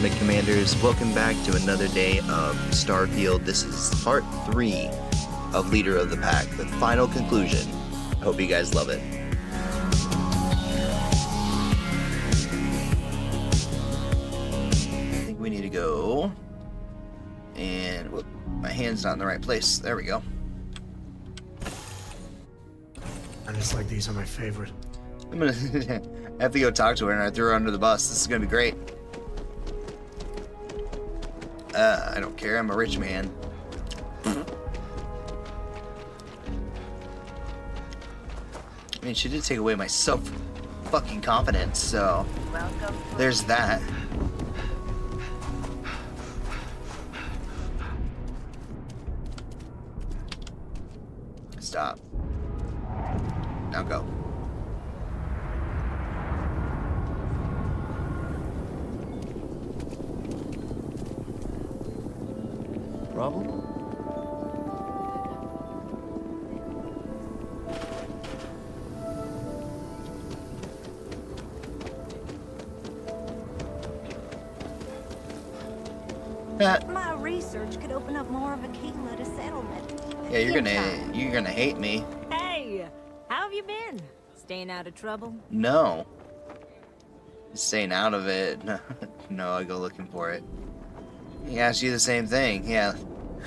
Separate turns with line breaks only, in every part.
Cosmic Commanders. Welcome back to another day of Starfield. This is part 3 of Leader of the Pack, the final conclusion. I hope you guys love it. I think we need to go, and whoop, my hand's not in the right place. There we go.
It's like these are my favorite.
I'm gonna have to go talk to her, and I threw her under the bus. This is gonna be great. I don't care. I'm a rich man. I mean, she did take away my fucking confidence, so there's that. Stop. Now go. Problem?
My research could open up more of a keyless to settlement.
Yeah, you're gonna hate me.
Hey, how have you been? Staying out of trouble?
No. Staying out of it. No, I go looking for it. He asked you the same thing, yeah.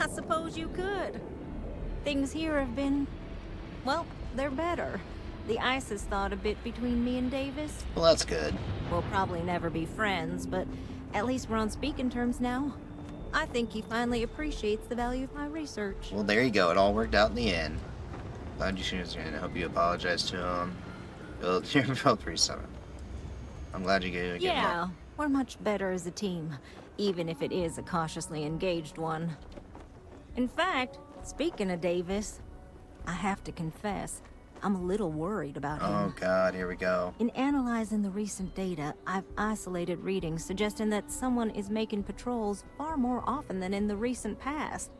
I suppose you could. Things here have been, well, they're better. The ice has thawed a bit between me and Davis.
Well, that's good.
We'll probably never be friends, but at least we're on speaking terms now. I think he finally appreciates the value of my research.
Well, there you go. It all worked out in the end. Glad you shooters in. I hope you apologize to him. Build your build 3-7. I'm glad you gave it.
Yeah, we're much better as a team, even if it is a cautiously engaged one. In fact, speaking of Davis, I have to confess, I'm a little worried about him.
Oh god, here we go.
In analyzing the recent data, I've isolated readings suggesting that someone is making patrols far more often than in the recent past.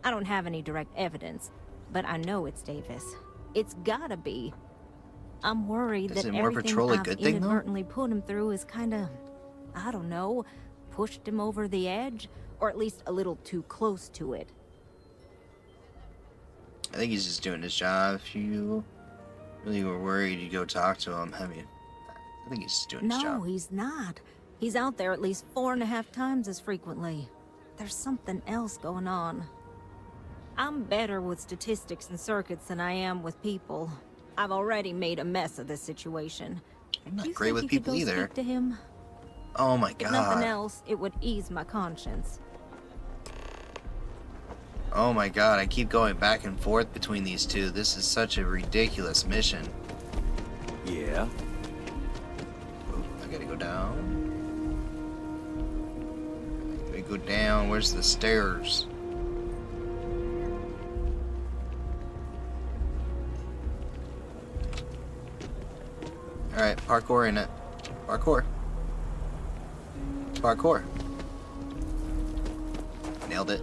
I don't have any direct evidence, but I know it's Davis. It's gotta be. I'm worried that everything I've inadvertently put him through is kinda, I don't know, pushed him over the edge, or at least a little too close to it.
I think he's just doing his job. If you really were worried, you'd go talk to him. I mean, I think he's just doing his job.
No, he's not. He's out there at least 4.5 times as frequently. There's something else going on. I'm better with statistics and circuits than I am with people. I've already made a mess of this situation.
I'm not great with people either.
Speak to him?
Oh my god.
If nothing else, it would ease my conscience.
Oh my god, I keep going back and forth between these two. This is such a ridiculous mission.
Yeah.
Oop, I gotta go down. I go down. Where's the stairs? Alright, parkour in it. Parkour. Parkour. Nailed it.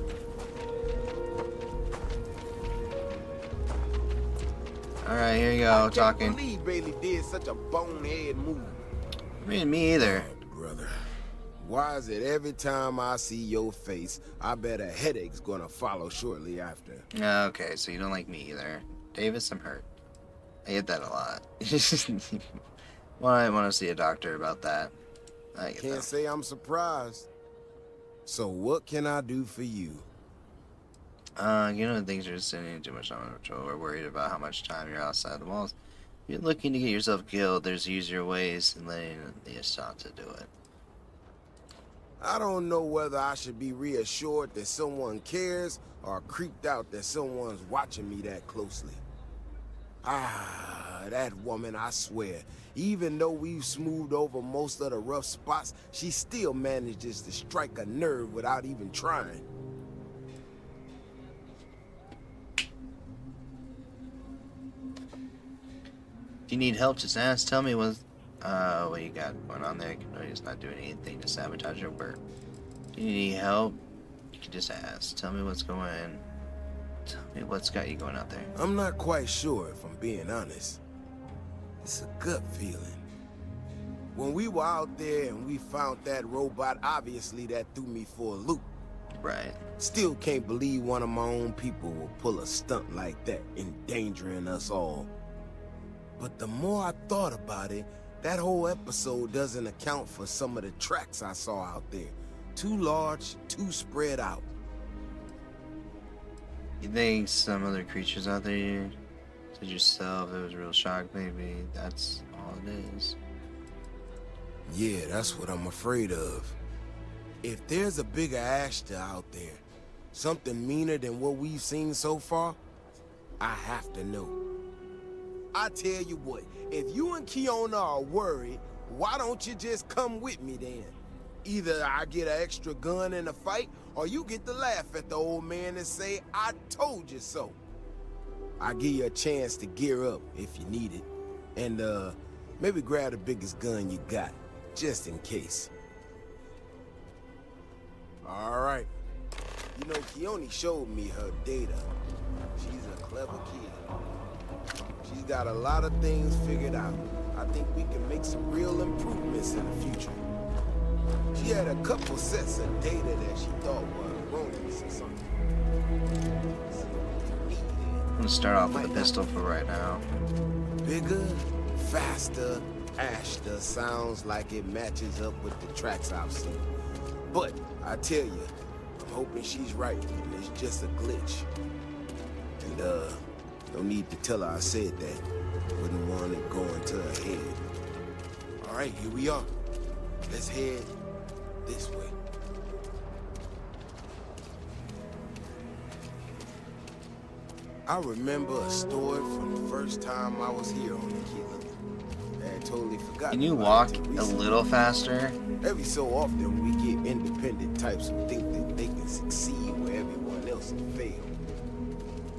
Alright, here you go, talking.
I can't believe Bailey did such a bonehead move.
I mean, me either.
Brother, why is it every time I see your face, I bet a headache's gonna follow shortly after?
Okay, so you don't like me either. Davis, I'm hurt. I get that a lot. Well, I want to see a doctor about that. I get
Can't
that.
say I'm surprised. So what can I do for you?
You know, things are just sitting too much on patrol. We're worried about how much time you're outside the walls. If you're looking to get yourself killed, there's easier ways than letting the Asata do it.
I don't know whether I should be reassured that someone cares or creeped out that someone's watching me that closely. Ah, that woman, I swear. Even though we've smoothed over most of the rough spots, she still manages to strike a nerve without even trying.
If you need help, just ask. Tell me what you got going on there. No, he's not doing anything to sabotage your work. If you need help, you can just ask. Tell me what's going on. Tell me what's got you going out there.
I'm not quite sure, if I'm being honest. It's a gut feeling. When we were out there and we found that robot, obviously that threw me for a loop.
Right.
Still can't believe one of my own people will pull a stunt like that, endangering us all. But the more I thought about it, that whole episode doesn't account for some of the tracks I saw out there. Too large, too spread out.
You think some other creatures out there said yourself it was a real shock, maybe? That's all it is.
Yeah, that's what I'm afraid of. If there's a bigger Ashta out there, something meaner than what we've seen so far, I have to know. I tell you what, if you and Kiona are worried, why don't you just come with me then? Either I get an extra gun in the fight, or you get to laugh at the old man and say, I told you so. I'll give you a chance to gear up if you need it. And, maybe grab the biggest gun you got, just in case. All right. You know, Keone showed me her data. She's a clever kid. She's got a lot of things figured out. I think we can make some real improvements in the future. She had a couple sets of data that she thought were erroneous or something.
I'm gonna start off with a pistol for right now.
Bigger, faster, Ashta sounds like it matches up with the tracks I've seen. But, I tell you, I'm hoping she's right, and it's just a glitch. And, no need to tell her I said that. Wouldn't want it going to her head. Alright, here we are. Let's head this way. I remember a story from the first time I was here on Aquila. I had totally forgotten.
Can you walk a little faster?
Every so often, we get independent types who think that they can succeed where everyone else has failed.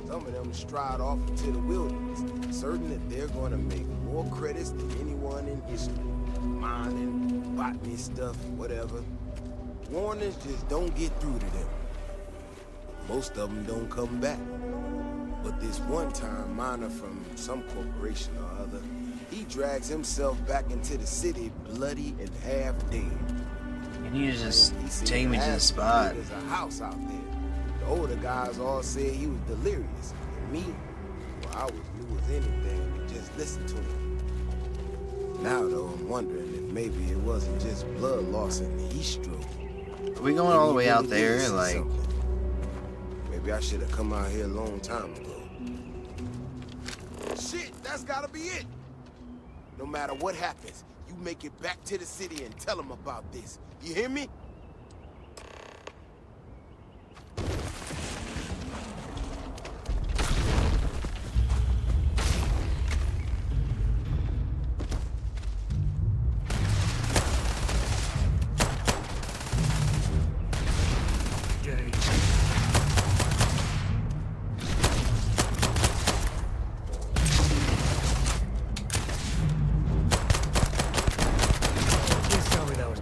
Some of them stride off into the wilderness, certain that they're going to make more credits than anyone in history. Mining, botany stuff, whatever. Warnings just don't get through to them. Most of them don't come back. But this one-time miner from some corporation or other, he drags himself back into the city bloody and half dead.
Can you just take me to the spot?
There's a house out there. The older guys all said he was delirious. And me, well, I was new as anything and just listened to him. Now, though, I'm wondering if maybe it wasn't just blood loss and heat stroke.
Are we going all the way out there? Like,
something. Maybe I should have come out here a long time ago. Shit, that's gotta be it. No matter what happens, you make it back to the city and tell them about this. You hear me?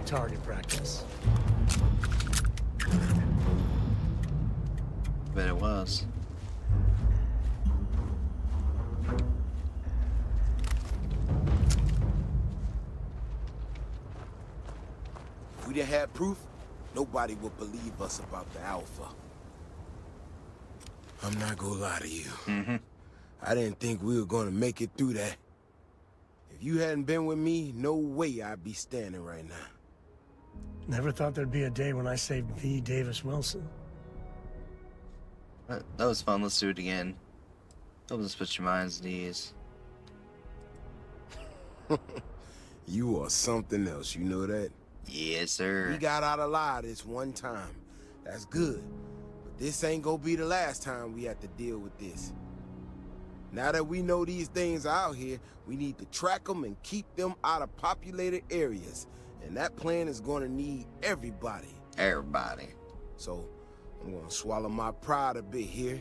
Target practice.
bet it was.
If we didn't have proof, nobody would believe us about the Alpha. I'm not gonna lie to you. I didn't think we were gonna make it through that. If you hadn't been with me, no way I'd be standing right now.
Never thought there'd be a day when I saved V. Davis Wilson.
That was fun. Let's do it again. Help us put your minds at ease.
You are something else, you know that?
Yes, sir.
We got out alive this one time. That's good. But this ain't gonna be the last time we have to deal with this. Now that we know these things are out here, we need to track them and keep them out of populated areas. And that plan is gonna need everybody.
Everybody.
So, I'm gonna swallow my pride a bit here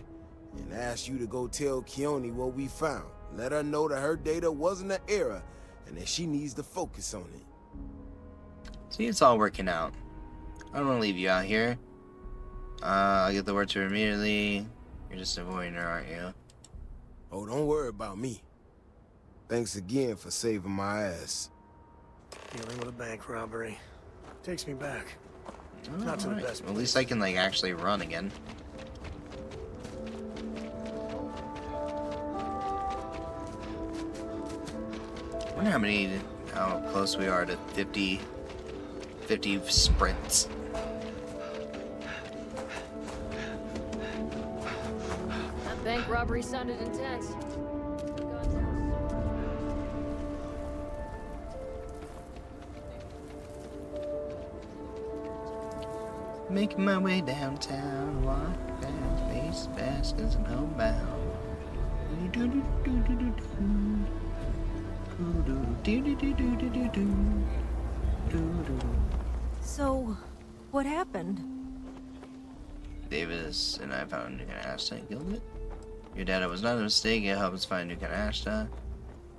and ask you to go tell Keone what we found. Let her know that her data wasn't an error and that she needs to focus on it.
See, it's all working out. I don't want to leave you out here. I'll get the word to her immediately. You're just avoiding her, aren't you?
Oh, don't worry about me. Thanks again for saving my ass.
Dealing with a bank robbery. Takes me back.
Oh,
Not to the
alright.
best
Well, at least I can, like, actually run again. I wonder how close we are to 50 sprints.
That bank robbery sounded intense.
Making my way downtown, walk fast, face fast, cause I'm homebound.
So, what happened?
Davis and I found a new kind of ashtray and killed it. Your data was not a mistake, it helped us find a new kind of ashtray.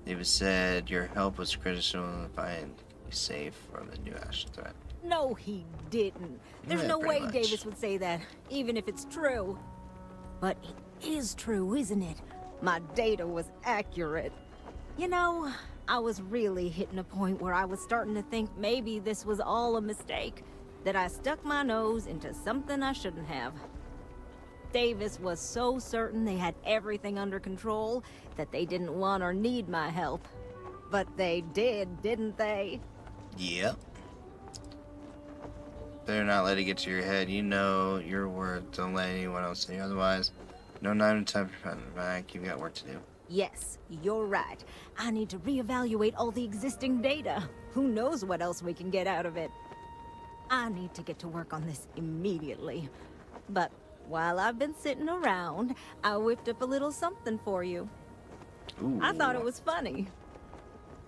Davis said your help was critical to find you safe from the new ashtray threat.
No, he didn't. There's
Yeah,
no
pretty
way
much.
Davis would say that, even if it's true. But it is true, isn't it? My data was accurate. You know, I was really hitting a point where I was starting to think maybe this was all a mistake, that I stuck my nose into something I shouldn't have. Davis was so certain they had everything under control that they didn't want or need my help. But they did, didn't they?
Yep. Better not let it get to your head. You know your worth. Don't let anyone else say otherwise. No time to back. You've got work to do.
Yes, you're right. I need to reevaluate all the existing data. Who knows what else we can get out of it? I need to get to work on this immediately. But while I've been sitting around, I whipped up a little something for you.
Ooh.
I thought it was funny.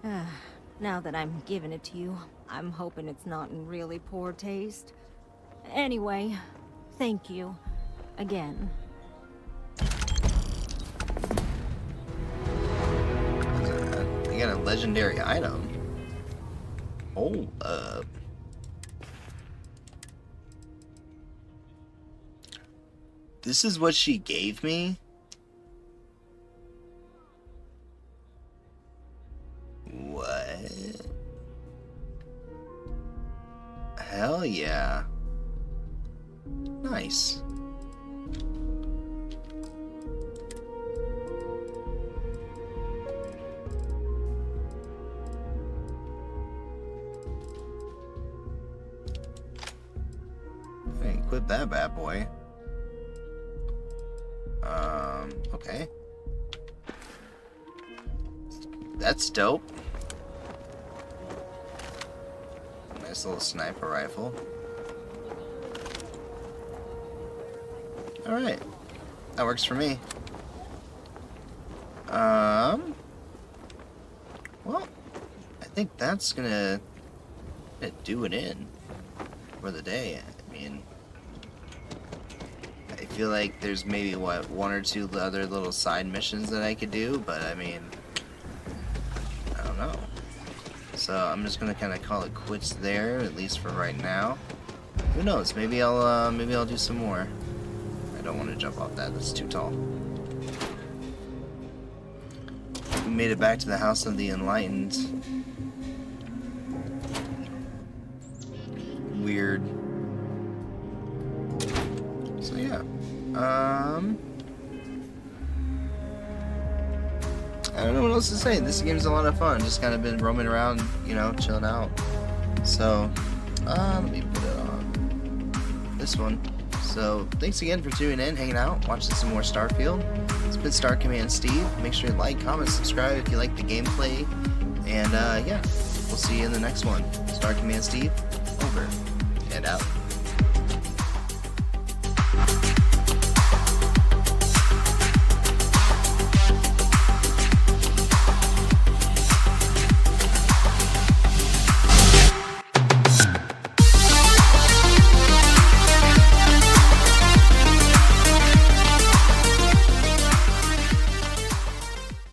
Now that I'm giving it to you, I'm hoping it's not in really poor taste. Anyway, thank you. Again.
You got a legendary item. Hold up. This is what she gave me? What? Hell yeah. Nice. Hey, equip that bad boy. Okay. That's dope. Nice little sniper rifle. Alright. That works for me. Well, I think that's gonna do it in for the day. I mean, I feel like there's maybe, what, one or two other little side missions that I could do, but I mean, I don't know. So I'm just gonna kind of call it quits there, at least for right now. Who knows? Maybe I'll do some more. I don't want to jump off that. That's too tall. We made it back to the House of the Enlightened. Weird. So yeah. I don't know what else to say. This game's a lot of fun. Just kind of been roaming around, you know, chilling out. So, let me put it on this one. So, thanks again for tuning in, hanging out, watching some more Starfield. It's been Star Command Steve. Make sure you like, comment, subscribe if you like the gameplay. And, yeah, we'll see you in the next one. Star Command Steve, over and out.